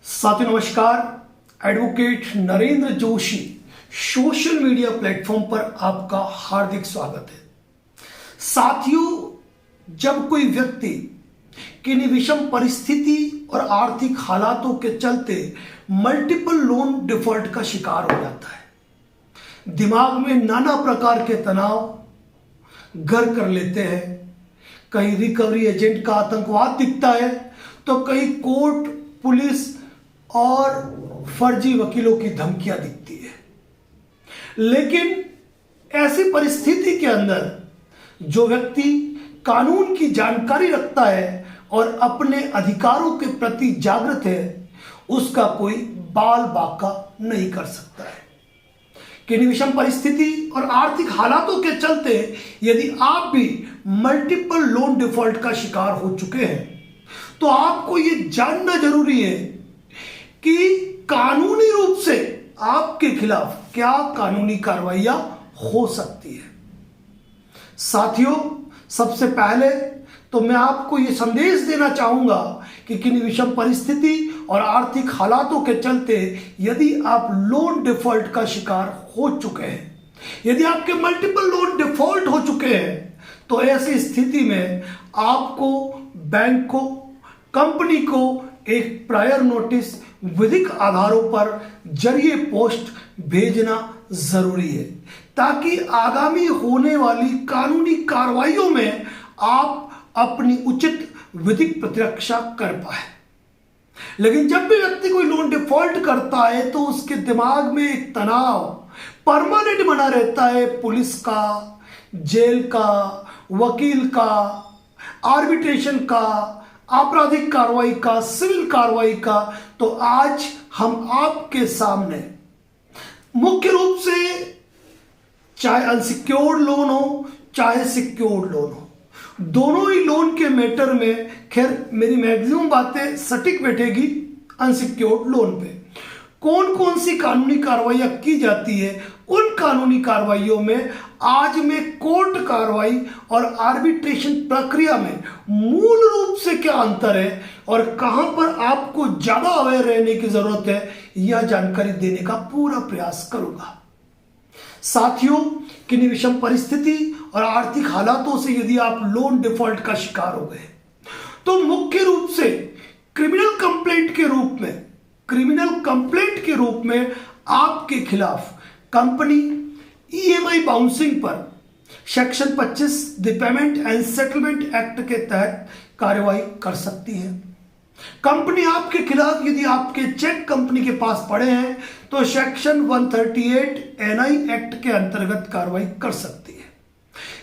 साथियों नमस्कार। Advocate Narendra Joshi social media platform पर आपका हार्दिक स्वागत है। साथियों, जब कोई व्यक्ति किन्हीं विषम परिस्थिति और आर्थिक हालातों के चलते मल्टीपल लोन डिफॉल्ट का शिकार हो जाता है, दिमाग में नाना प्रकार के तनाव घर कर लेते हैं। कहीं रिकवरी एजेंट का आतंकवाद दिखता है तो कहीं कोर्ट, पुलिस और फर्जी वकीलों की धमकियां दिखती है। लेकिन ऐसी परिस्थिति के अंदर जो व्यक्ति कानून की जानकारी रखता है और अपने अधिकारों के प्रति जागृत है, उसका कोई बाल बाका नहीं कर सकता है। किन्हीं विषम परिस्थिति और आर्थिक हालातों के चलते यदि आप भी मल्टीपल लोन डिफॉल्ट का शिकार हो चुके हैं तो आपको यह जानना जरूरी है कि कानूनी रूप से आपके खिलाफ क्या कानूनी कार्रवाइयां हो सकती है। साथियों, सबसे पहले तो मैं आपको यह संदेश देना चाहूंगा कि किन्हीं विषम परिस्थिति और आर्थिक हालातों के चलते यदि आप लोन डिफॉल्ट का शिकार हो चुके हैं, यदि आपके मल्टीपल लोन डिफॉल्ट हो चुके हैं, तो ऐसी स्थिति में आपको बैंक को, कंपनी को एक प्रायर नोटिस विधिक आधारों पर जरिए पोस्ट भेजना जरूरी है, ताकि आगामी होने वाली कानूनी कार्रवाइयों में आप अपनी उचित विधिक प्रतिरक्षा कर पाए। लेकिन जब भी व्यक्ति कोई लोन डिफॉल्ट करता है तो उसके दिमाग में एक तनाव परमानेंट बना रहता है, पुलिस का, जेल का, वकील का, आर्बिट्रेशन का, आपराधिक कार्रवाई का, सिविल कार्रवाई का। तो आज हम आपके सामने मुख्य रूप से चाहे अनसिक्योर्ड लोन हो चाहे सिक्योर्ड लोन हो, दोनों ही लोन के मैटर में, खैर मेरी मैक्सिमम बातें सटीक बैठेगी अनसिक्योर्ड लोन पे, कौन कौन सी कानूनी कार्रवाइयां की जाती है, उन कानूनी कार्रवाइयों में आज मैं कोर्ट कार्रवाई और आर्बिट्रेशन प्रक्रिया में मूल रूप से क्या अंतर है और कहां पर आपको ज्यादा अवेयर रहने की जरूरत है, यह जानकारी देने का पूरा प्रयास करूंगा। साथियों, किन्हीं विषम परिस्थिति और आर्थिक हालातों से यदि आप लोन डिफॉल्ट का शिकार हो गए तो मुख्य रूप से क्रिमिनल कंप्लेंट के रूप में आपके खिलाफ कंपनी ईएमआई बाउंसिंग पर section 25 the payment and settlement act के तहत कार्रवाई कर सकती है। कंपनी आपके खिलाफ यदि आपके चेक कंपनी के पास पड़े हैं तो सेक्शन 138 एनआई एक्ट के अंतर्गत कार्रवाई कर सकती है।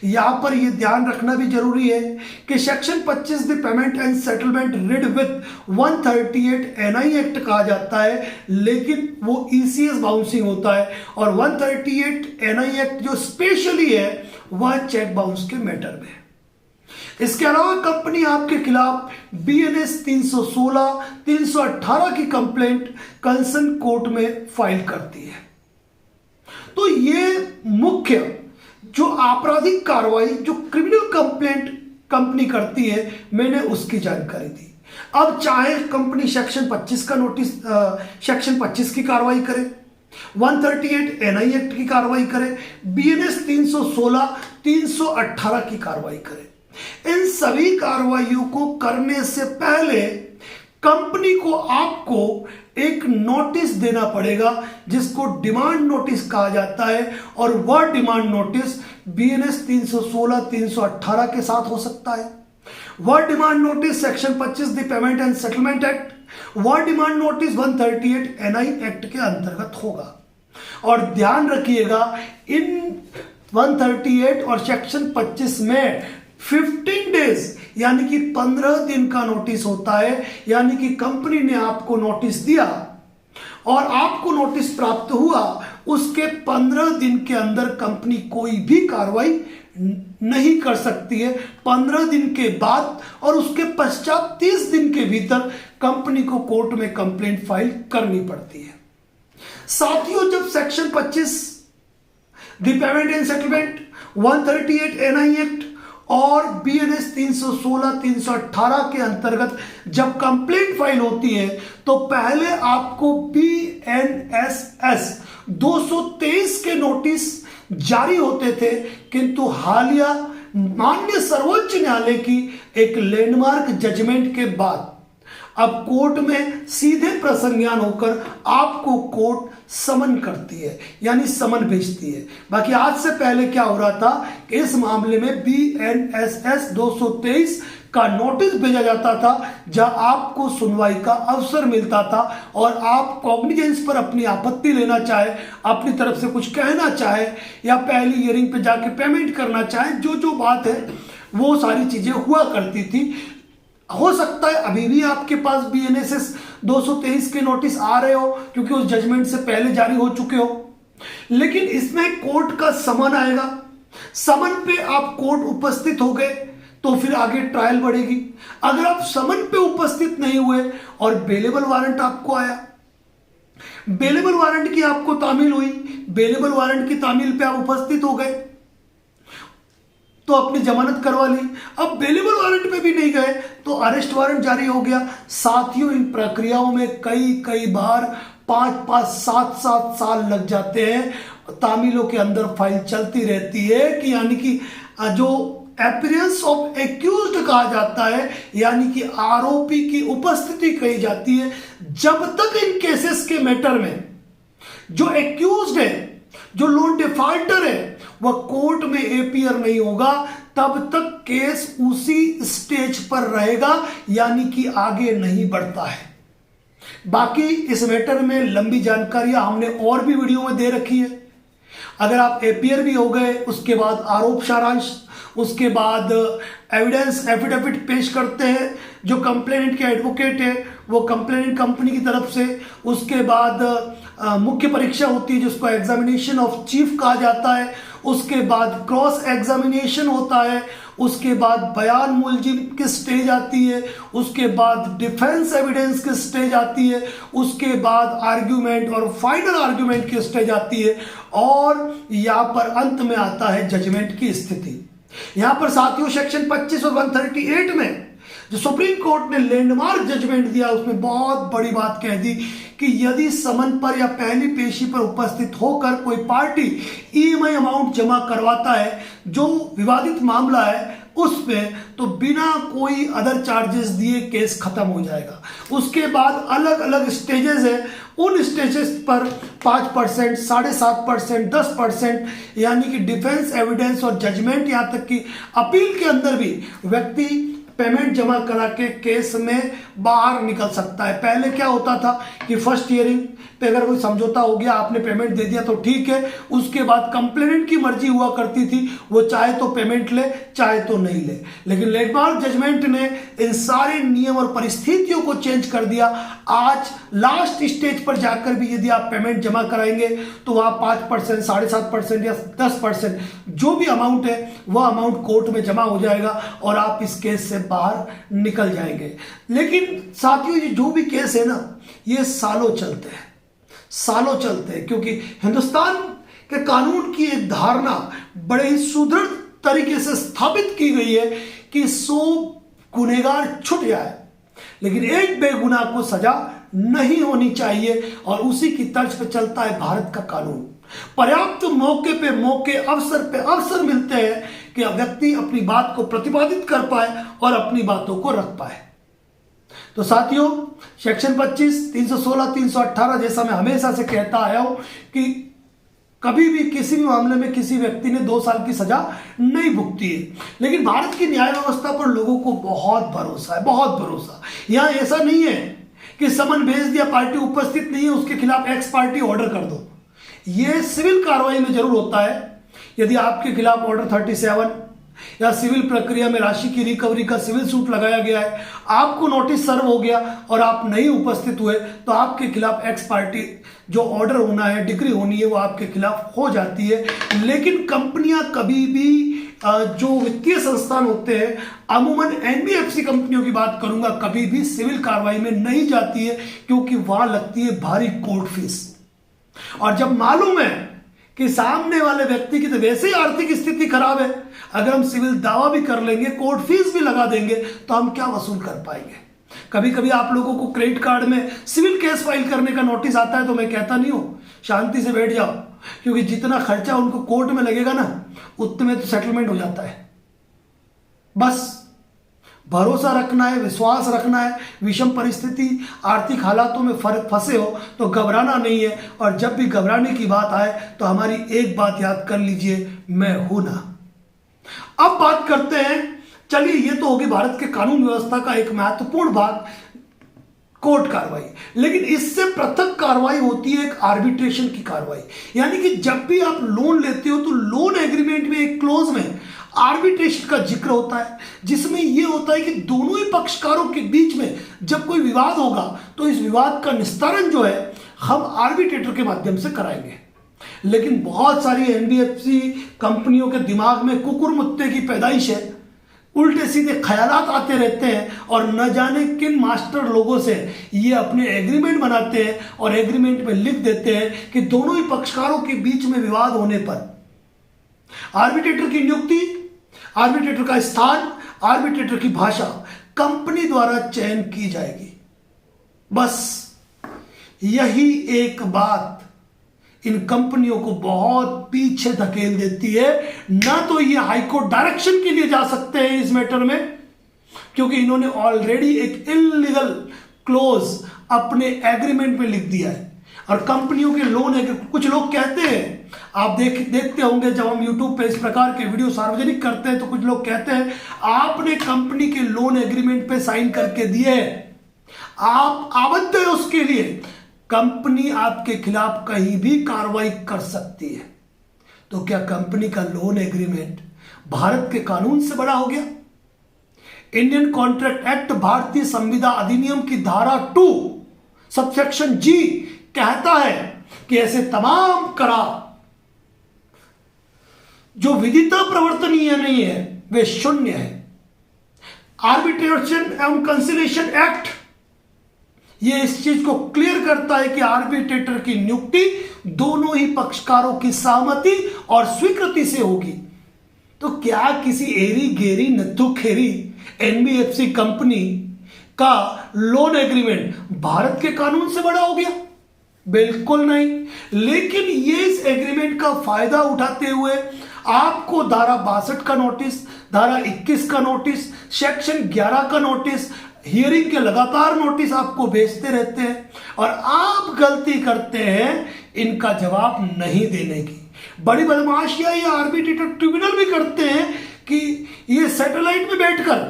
यहां पर यह ध्यान रखना भी जरूरी है कि section 25 the payment and settlement read with 138 NI Act कहा जाता है, लेकिन वो ईसीएस बाउंसिंग होता है और 138 एनआई एक्ट जो स्पेशली है वह चेक बाउंस के मैटर में है। इसके अलावा कंपनी आपके खिलाफ बीएनएस 316, 318 की कंप्लेंट कंसर्न कोर्ट में फाइल करती है। तो ये मुख्य जो आपराधिक कार्रवाई जो क्रिमिनल कंप्लेंट कंपनी करती है, मैंने उसकी जानकारी दी। अब चाहे कंपनी सेक्शन 25 का नोटिस, सेक्शन 25 की कार्रवाई करे, 138 एनआई एक्ट की कार्रवाई करे, बीएनएस 316, 318 की कार्रवाई करे, इन सभी कार्रवाइयों को करने से पहले कंपनी को आपको एक नोटिस देना पड़ेगा जिसको डिमांड नोटिस कहा जाता है, और वह डिमांड नोटिस बीएनएस 316, 318 के साथ हो सकता है। वह demand notice section 25 the payment and settlement act, वह डिमांड नोटिस 138 एनआई एक्ट के अंतर्गत होगा। और ध्यान रखिएगा, इन 138 और सेक्शन 25 में 15 डेज यानी कि 15 दिन का नोटिस होता है। यानी कि कंपनी ने आपको नोटिस दिया और आपको नोटिस प्राप्त हुआ, उसके 15 दिन के अंदर कंपनी कोई भी कार्रवाई नहीं कर सकती है। 15 दिन के बाद और उसके पश्चात 30 दिन के भीतर कंपनी को कोर्ट में कंप्लेंट फाइल करनी पड़ती है। साथियों, जब section 25 the payment and settlement, 138 NI Act और BNS 316 318 के अंतर्गत जब कंप्लेंट फाइल होती है तो पहले आपको BNSS 223 के नोटिस जारी होते थे, किंतु हालिया माननीय सर्वोच्च न्यायालय की एक लैंडमार्क जजमेंट के बाद अब कोर्ट में सीधे प्रसंज्ञान होकर आपको कोर्ट समन करती है, यानी समन भेजती है। बाकी आज से पहले क्या हो रहा था कि इस मामले में BNSS 223 का नोटिस भेजा जाता था, जहां आपको सुनवाई का अवसर मिलता था और आप कॉग्निजेंस पर अपनी आपत्ति लेना चाहे, अपनी तरफ से कुछ कहना चाहे या पहली हियरिंग पे जाके पेमेंट करना चाहे, जो जो बात है वो सारी चीजें हुआ करती थी। हो सकता है अभी भी आपके पास BNSS 223 के नोटिस आ रहे हो, क्योंकि उस जजमेंट से पहले जारी हो चुके हो, लेकिन इसमें कोर्ट का समन आएगा। समन पे आप कोर्ट उपस्थित हो गए तो फिर आगे ट्रायल बढ़ेगी। अगर आप समन पे उपस्थित नहीं हुए और बेलेबल वारंट आपको आया, बेलेबल वारंट की आपको तामील हुई, बेलेबल वारंट की तामील पे आप उपस्थित हो गए तो अपनी जमानत करवा ली। अब बेलेबल वारंट पे भी नहीं गए तो अरेस्ट वारंट जारी हो गया। साथियों, इन प्रक्रियाओं में कई बार 5-5, 7-7 साल लग जाते हैं। तामीलों के अंदर फाइल चलती रहती है कि यानी कि जो अपीयरेंस ऑफ एक्यूज्ड कहा जाता है, यानी कि आरोपी की उपस्थिति कही जाती है। जब तक इन केसेस के मैटर में जो एक्यूज्ड है, जो लोन डिफॉल्टर है, वह कोर्ट में अपीयर नहीं होगा, तब तक केस उसी स्टेज पर रहेगा, यानी कि आगे नहीं बढ़ता है। बाकी इस मैटर में लंबी जानकारियां हमने और भी वीडियो में दे रखी है। अगर आप अपीयर भी हो गए, उसके बाद आरोप सारांश, उसके बाद एविडेंस एफिडेविट पेश करते हैं जो कंप्लेनेंट के एडवोकेट है वो कंप्लेनेंट कंपनी की तरफ से, उसके बाद मुख्य परीक्षा होती है जिसको एग्जामिनेशन ऑफ चीफ कहा जाता है, उसके बाद क्रॉस एग्जामिनेशन होता है, उसके बाद बयान मुलजिम की स्टेज आती है, उसके बाद डिफेंस एविडेंस की स्टेज आती है, उसके बाद आर्ग्यूमेंट और फाइनल आर्ग्यूमेंट की स्टेज आती है, और यहां पर अंत में आता है जजमेंट की स्थिति। यहां पर साथियों सेक्शन 25 और 138 में जो सुप्रीम कोर्ट ने लैंडमार्क जजमेंट दिया, उसमें बहुत बड़ी बात कह दी कि यदि समन पर या पहली पेशी पर उपस्थित होकर कोई पार्टी EMI अमाउंट जमा करवाता है जो विवादित मामला है उस पे, तो बिना कोई अदर चार्जेस दिए केस खत्म हो जाएगा। उसके बाद अलग अलग स्टेजेस है, उन स्टेजेस पर 5%, 7.5%, 10%, यानी कि डिफेंस एविडेंस और जजमेंट, यहां तक कि अपील के अंदर भी व्यक्ति पेमेंट जमा करा के केस में बाहर निकल सकता है। पहले क्या होता था कि फर्स्ट हियरिंग पे अगर कोई समझौता हो गया, आपने पेमेंट दे दिया तो ठीक है, उसके बाद कंप्लेनेंट की मर्जी हुआ करती थी, वो चाहे तो पेमेंट ले चाहे तो नहीं ले। लेकिन लैंडमार्क जजमेंट ने इन सारे नियम और परिस्थितियों को चेंज कर दिया। आज लास्ट स्टेज पर जाकर भी यदि आप पेमेंट जमा कराएंगे तो वहां 5%, 7.5% या 10% जो भी अमाउंट है वह अमाउंट कोर्ट में जमा हो जाएगा और आप इस केस से बाहर निकल जाएंगे। लेकिन साथियों, ये जो भी केस है ना, ये सालों चलते हैं, सालों चलते हैं, क्योंकि हिंदुस्तान के कानून की एक धारणा बड़े ही सुदृढ़ तरीके से स्थापित की गई है कि 100 गुनहगार छूट जाए लेकिन एक बेगुनाह को सजा नहीं होनी चाहिए, और उसी की तर्ज पर चलता है भारत का कानून। पर्याप्त मौके पे मौके, अवसर पे अवसर मिलते हैं कि व्यक्ति अपनी बात को प्रतिपादित कर पाए और अपनी बातों को रख पाए। तो साथियों, सेक्शन 25, 316, 318 जैसा मैं हमेशा से कहता आया हूं कि कभी भी किसी भी मामले में किसी व्यक्ति ने 2 साल की सजा नहीं भुगती है, लेकिन भारत की न्याय व्यवस्था पर लोगों को बहुत भरोसा है, बहुत भरोसा। यहां ऐसा नहीं है कि समन भेज दिया, पार्टी उपस्थित नहीं है, उसके खिलाफ एक्स पार्टी ऑर्डर कर दो। यह सिविल कार्रवाई में जरूर होता है। यदि आपके खिलाफ ऑर्डर 37 या सिविल प्रक्रिया में राशि की रिकवरी का सिविल सूट लगाया गया है, आपको नोटिस सर्व हो गया और आप नहीं उपस्थित हुए, तो आपके खिलाफ एक्स पार्टी जो ऑर्डर होना है, डिग्री होनी है, वो आपके खिलाफ हो जाती है। लेकिन कंपनियां कभी भी जो वित्तीय संस्थान होते हैं, अमूमन NBFC कंपनियों की बात करूंगा, कभी भी सिविल कार्रवाई में नहीं जाती है, क्योंकि वहां लगती है भारी कोर्ट फीस। और जब मालूम है कि सामने वाले व्यक्ति की तो वैसे ही आर्थिक स्थिति खराब है, अगर हम सिविल दावा भी कर लेंगे, कोर्ट फीस भी लगा देंगे, तो हम क्या वसूल कर पाएंगे। कभी कभी आप लोगों को क्रेडिट कार्ड में सिविल केस फाइल करने का नोटिस आता है, तो मैं कहता नहीं हूं शांति से बैठ जाओ, क्योंकि जितना खर्चा उनको कोर्ट में लगेगा ना, उतने में तो सेटलमेंट हो जाता है। बस भरोसा रखना है, विश्वास रखना है। विषम परिस्थिति, आर्थिक हालातों में फंसे हो तो घबराना नहीं है, और जब भी घबराने की बात आए तो हमारी एक बात याद कर लीजिए, मैं हूं ना। अब बात करते हैं, चलिए ये तो होगी भारत के कानून व्यवस्था का एक महत्वपूर्ण भाग, कोर्ट कार्रवाई। लेकिन इससे पृथक कार्रवाई होती है एक आर्बिट्रेशन की कार्रवाई। यानी कि जब भी आप लोन लेते हो तो लोन एग्रीमेंट में एक क्लोज में आर्बिट्रेशन का जिक्र होता है, जिसमें यह होता है कि दोनों ही पक्षकारों के बीच में जब कोई विवाद होगा तो इस विवाद का निस्तारण जो है हम आर्बिट्रेटर के माध्यम से कराएंगे। लेकिन बहुत सारी एनबीएफसी कंपनियों के दिमाग में कुकुर मुत्ते की पैदाइश है, उल्टे सीधे ख्यालात आते रहते हैं, और न जाने किन मास्टर लोगों से ये अपने एग्रीमेंट बनाते हैं और एग्रीमेंट में लिख देते हैं कि दोनों ही पक्षकारों के बीच में विवाद होने पर आर्बिट्रेटर की नियुक्ति, आर्बिट्रेटर का स्थान, आर्बिट्रेटर की भाषा कंपनी द्वारा चयन की जाएगी। बस यही एक बात इन कंपनियों को बहुत पीछे धकेल देती है। ना तो ये हाईकोर्ट डायरेक्शन के लिए जा सकते हैं इस मैटर में, क्योंकि इन्होंने ऑलरेडी एक इलीगल क्लोज अपने एग्रीमेंट में लिख दिया है। और कंपनियों के लोन, कुछ लोग कहते हैं, आप देखते होंगे जब हम YouTube पे इस प्रकार के वीडियो सार्वजनिक करते हैं, तो कुछ लोग कहते हैं आपने कंपनी के लोन एग्रीमेंट पे साइन करके दिए, आप आबद्ध है उसके लिए, कंपनी आपके खिलाफ कहीं भी कार्रवाई कर सकती है। तो क्या कंपनी का लोन एग्रीमेंट भारत के कानून से बड़ा हो गया? इंडियन कॉन्ट्रैक्ट एक्ट, भारतीय संविदा अधिनियम की धारा 2 सबसेक्शन G कहता है कि ऐसे तमाम करार जो विधिता प्रवर्तनीय नहीं है वे शून्य है। आर्बिट्रेशन एवं कंसिलिएशन एक्ट ये इस चीज को क्लियर करता है कि आर्बिट्रेटर की नियुक्ति दोनों ही पक्षकारों की सहमति और स्वीकृति से होगी। तो क्या किसी एरी गेरी नत्थु खेरी एनबीएफसी कंपनी का लोन एग्रीमेंट भारत के कानून से बड़ा हो गया? बिल्कुल नहीं। लेकिन ये इस एग्रीमेंट का फायदा उठाते हुए आपको धारा 62 का नोटिस, धारा 21 का नोटिस, सेक्शन 11 का नोटिस, हियरिंग के लगातार नोटिस आपको भेजते रहते हैं, और आप गलती करते हैं इनका जवाब नहीं देने की। बड़ी बदमाशियां ये आर्बिट्रेटर ट्रिब्यूनल भी करते हैं कि ये सैटेलाइट में बैठकर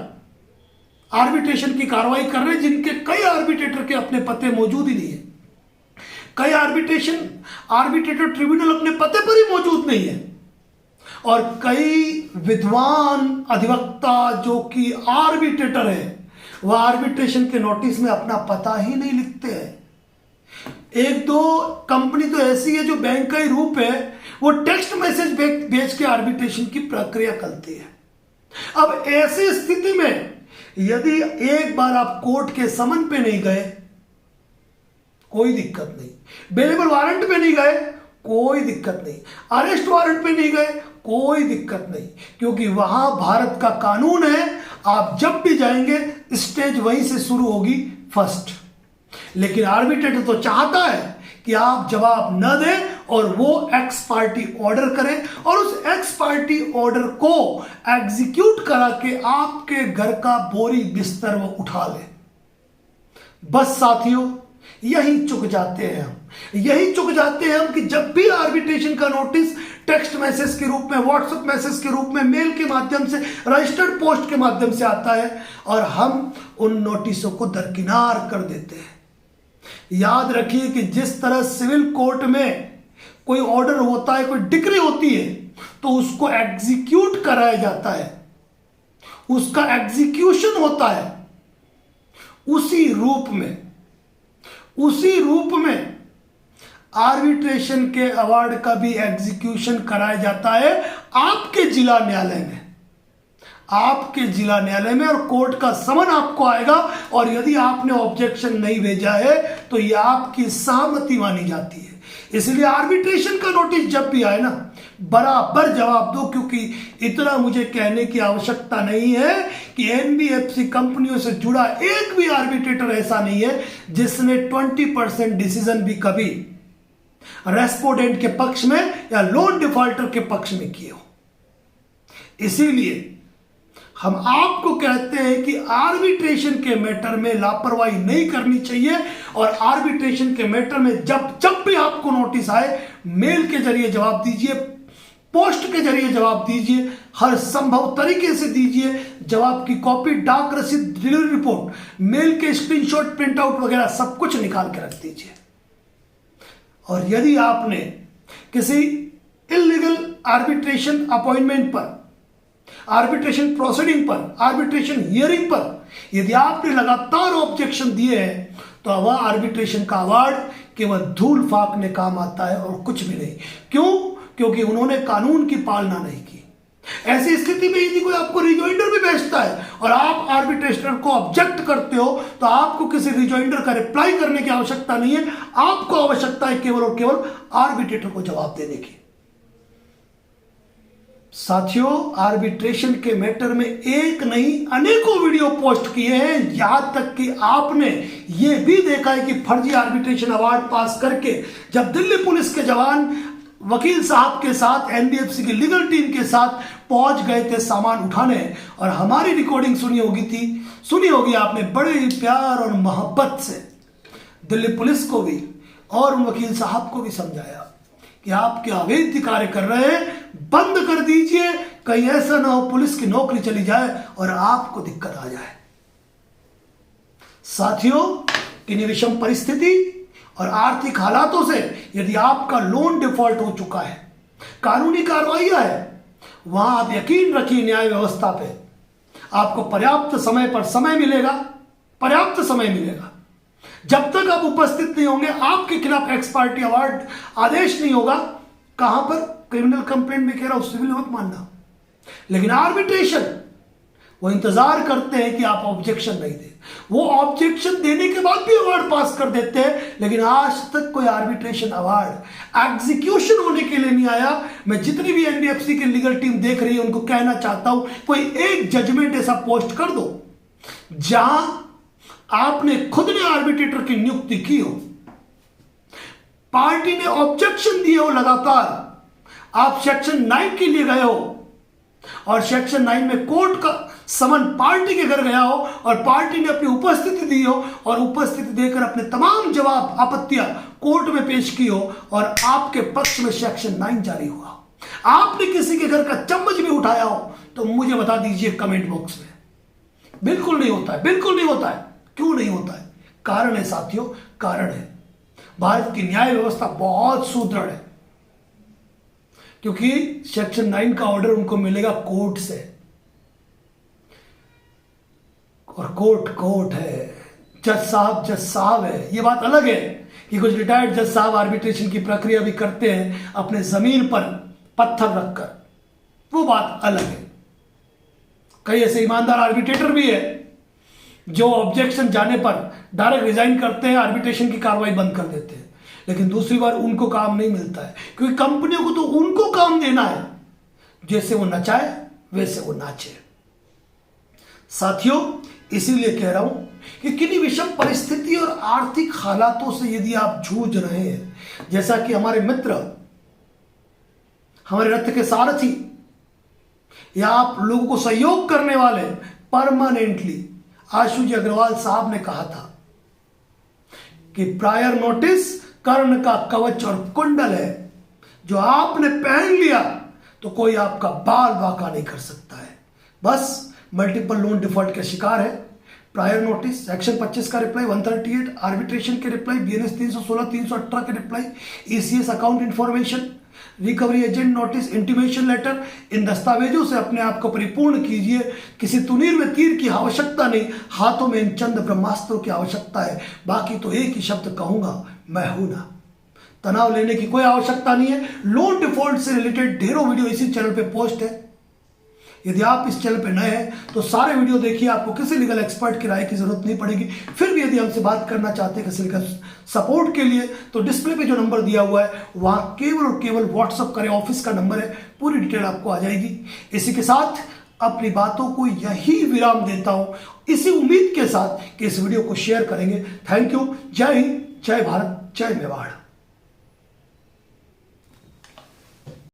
आर्बिट्रेशन की कार्रवाई कर रहे हैं, जिनके कई आर्बिट्रेटर के अपने पते मौजूद ही नहीं है। कई आर्बिट्रेटर ट्रिब्यूनल अपने पते पर ही मौजूद नहीं है, और कई विद्वान अधिवक्ता जो कि आर्बिट्रेटर है वह आर्बिट्रेशन के नोटिस में अपना पता ही नहीं लिखते हैं। एक दो कंपनी तो ऐसी है जो बैंक का ही रूप है, वो टेक्स्ट मैसेज भेज के आर्बिट्रेशन की प्रक्रिया करती है। अब ऐसी स्थिति में यदि एक बार आप कोर्ट के समन पे नहीं गए, कोई दिक्कत नहीं, बेलेबल वारंट पे नहीं गए, कोई दिक्कत नहीं, अरेस्ट वारंट पे नहीं गए, कोई दिक्कत नहीं, क्योंकि वहां भारत का कानून है, आप जब भी जाएंगे स्टेज वहीं से शुरू होगी, फर्स्ट। लेकिन आर्बिट्रेटर तो चाहता है कि आप जवाब न दें और वो एक्स पार्टी ऑर्डर करें, और उस एक्स पार्टी ऑर्डर को एग्जीक्यूट करा के आपके घर का बोरी बिस्तर वो उठा ले। बस साथियों, यही चुक जाते हैं हम, यही चुक जाते हैं हम कि जब भी आर्बिट्रेशन का नोटिस टेक्स्ट मैसेज के रूप में, व्हाट्सएप मैसेज के रूप में, मेल के माध्यम से, रजिस्टर्ड पोस्ट के माध्यम से आता है, और हम उन नोटिसों को दरकिनार कर देते हैं। याद रखिए कि जिस तरह सिविल कोर्ट में कोई ऑर्डर होता है, कोई डिक्री होती है, तो उसको एग्जीक्यूट कराया जाता है, उसका एग्जीक्यूशन होता है, उसी रूप में आर्बिट्रेशन के अवार्ड का भी एग्जीक्यूशन कराया जाता है आपके जिला न्यायालय में, आपके जिला न्यायालय में और कोर्ट का समन आपको आएगा, और यदि आपने ऑब्जेक्शन नहीं भेजा है तो यह आपकी सहमति मानी जाती है। इसलिए आर्बिट्रेशन का नोटिस जब भी आए ना, बराबर जवाब दो, क्योंकि इतना मुझे कहने की आवश्यकता नहीं है कि एनबीएफसी कंपनियों से जुड़ा एक भी आर्बिट्रेटर ऐसा नहीं है जिसने 20% डिसीजन भी कभी रेस्पोंडेंट के पक्ष में या लोन डिफॉल्टर के पक्ष में किए हो। इसीलिए हम आपको कहते हैं कि आर्बिट्रेशन के मैटर में लापरवाही नहीं करनी चाहिए, और आर्बिट्रेशन के मैटर में जब भी आपको नोटिस आए, मेल के जरिए जवाब दीजिए, पोस्ट के जरिए जवाब दीजिए, हर संभव तरीके से दीजिए। जवाब की कॉपी, डाक रसीद, डिलीवरी रिपोर्ट, मेल के स्क्रीनशॉट, प्रिंट आउट वगैरह सब कुछ निकाल के रख दीजिए। और यदि आपने किसी इलीगल आर्बिट्रेशन अपॉइंटमेंट पर, आर्बिट्रेशन प्रोसीडिंग पर, आर्बिट्रेशन हियरिंग पर यदि आपने लगातार ऑब्जेक्शन दिए हैं, तो वह आर्बिट्रेशन का अवार्ड केवल धूल फाकने काम आता है और कुछ भी नहीं। क्यों? क्योंकि उन्होंने कानून की पालना नहीं की। ऐसी स्थिति में यदि कोई आपको रिजॉइंडर भी भेजता है और आप आर्बिट्रेटर को ऑब्जेक्ट करते हो, तो आपको किसी रिजॉइंडर का रिप्लाई करने की आवश्यकता नहीं है। आपको आवश्यकता है केवल और केवल आर्बिट्रेटर को जवाब देने की। साथियों, आर्बिट्रेशन के मैटर में एक नहीं अनेकों वीडियो पोस्ट किए हैं, यहां तक कि आपने यह भी देखा है कि फर्जी आर्बिट्रेशन अवार्ड पास करके जब दिल्ली पुलिस के जवान वकील साहब के साथ, एनबीएफसी की लीगल टीम के साथ पहुंच गए थे सामान उठाने, और हमारी रिकॉर्डिंग सुनी होगी आपने, बड़े ही प्यार और मोहब्बत से दिल्ली पुलिस को भी और उन वकील साहब को भी समझाया कि आप क्या अवैध कार्य कर रहे हैं, बंद कर दीजिए, कहीं ऐसा ना हो पुलिस की नौकरी चली जाए और आपको दिक्कत आ जाए। साथियों, किन्हीं विषम परिस्थिति और आर्थिक हालातों से यदि आपका लोन डिफॉल्ट हो चुका है, कानूनी कार्रवाइयां है, वहां आप यकीन रखिए न्याय व्यवस्था पे आपको पर्याप्त समय पर समय मिलेगा, पर्याप्त समय मिलेगा। जब तक आप उपस्थित नहीं होंगे, आपके खिलाफ एक्स पार्टी अवार्ड आदेश नहीं होगा। कहां पर? क्रिमिनल कंप्लेंट में कह रहा हूं, सिविल मत मानना। लेकिन आर्बिट्रेशन, वो इंतजार करते हैं कि आप ऑब्जेक्शन नहीं दे, वो ऑब्जेक्शन देने के बाद भी अवार्ड पास कर देते हैं। लेकिन आज तक कोई आर्बिट्रेशन अवार्ड एग्जीक्यूशन होने के लिए नहीं आया। मैं जितनी भी एनबीएफसी की लीगल टीम देख रही है उनको कहना चाहता हूं, कोई एक जजमेंट ऐसा पोस्ट कर दो जहां आपने खुद ने आर्बिट्रेटर की नियुक्ति की हो, पार्टी ने ऑब्जेक्शन दिए हो लगातार, आप सेक्शन 9 के लिए गए हो और सेक्शन 9 में कोर्ट का समन पार्टी के घर गया हो और पार्टी ने अपनी उपस्थिति दी हो और उपस्थिति देकर अपने तमाम जवाब, आपत्तियां कोर्ट में पेश की हो और आपके पक्ष में सेक्शन 9 जारी हुआ, आपने किसी के घर का चम्मच भी उठाया हो, तो मुझे बता दीजिए कमेंट बॉक्स में। बिल्कुल नहीं होता है, बिल्कुल नहीं होता है। क्यों नहीं होता है? कारण है साथियों, कारण है भारत की न्याय व्यवस्था बहुत सुदृढ़ है, क्योंकि सेक्शन 9 का ऑर्डर उनको मिलेगा कोर्ट से, और कोर्ट है, जज साहब है। ये बात अलग है कि कुछ रिटायर्ड जज साहब आर्बिट्रेशन की प्रक्रिया भी करते हैं अपने जमीन पर पत्थर रखकर, वो बात अलग है। कई ऐसे ईमानदार आर्बिट्रेटर भी है जो ऑब्जेक्शन जाने पर डायरेक्ट रिजाइन करते हैं, आर्बिट्रेशन की कार्रवाई बंद कर देते हैं। लेकिन दूसरी बार उनको काम नहीं मिलता है, क्योंकि कंपनियों को तो उनको काम देना है, जैसे वो नचाए वैसे वो नाचे। साथियों, इसीलिए कह रहा हूं कि किन्हीं विषम परिस्थिति और आर्थिक हालातों से यदि आप जूझ रहे हैं, जैसा कि हमारे मित्र, हमारे रथ के सारथी या आप लोगों को सहयोग करने वाले परमानेंटली आशुजी अग्रवाल साहब ने कहा था कि प्रायर नोटिस कर्ण का कवच और कुंडल है, जो आपने पहन लिया तो कोई आपका बाल बांका नहीं कर सकता है। बस मल्टीपल लोन डिफॉल्ट के शिकार है। प्रायर नोटिस, सेक्शन 25 का रिप्लाई, 138 आर्बिट्रेशन के रिप्लाई, बीएनएस 316, 318 के reply, ECS account information, recovery agent notice, intimation letter, इन दस्तावेजों से अपने आप को परिपूर्ण कीजिए। किसी तुनीर में तीर की आवश्यकता नहीं, हाथों में इन चंद ब्रह्मास्त्रों की आवश्यकता है। बाकी तो एक ही शब्द कहूंगा, मैं हूं ना। तनाव लेने की कोई आवश्यकता नहीं है। लोन डिफॉल्ट से रिलेटेड ढेरों वीडियो इसी चैनल पे पोस्ट है, यदि आप इस चैनल पर नए हैं तो सारे वीडियो देखिए, आपको किसी लीगल एक्सपर्ट की राय की जरूरत नहीं पड़ेगी। फिर भी यदि हमसे बात करना चाहते हैं किसी लीगल सपोर्ट के लिए तो डिस्प्ले पे जो नंबर दिया हुआ है वहां केवल और केवल व्हाट्सअप करें, ऑफिस का नंबर है, पूरी डिटेल आपको आ जाएगी। इसी के साथ अपनी बातों को यही विराम देता हूं, इसी उम्मीद के साथ कि इस वीडियो को शेयर करेंगे। Thank you. जय हिंद, जय भारत, जय मेवाड़।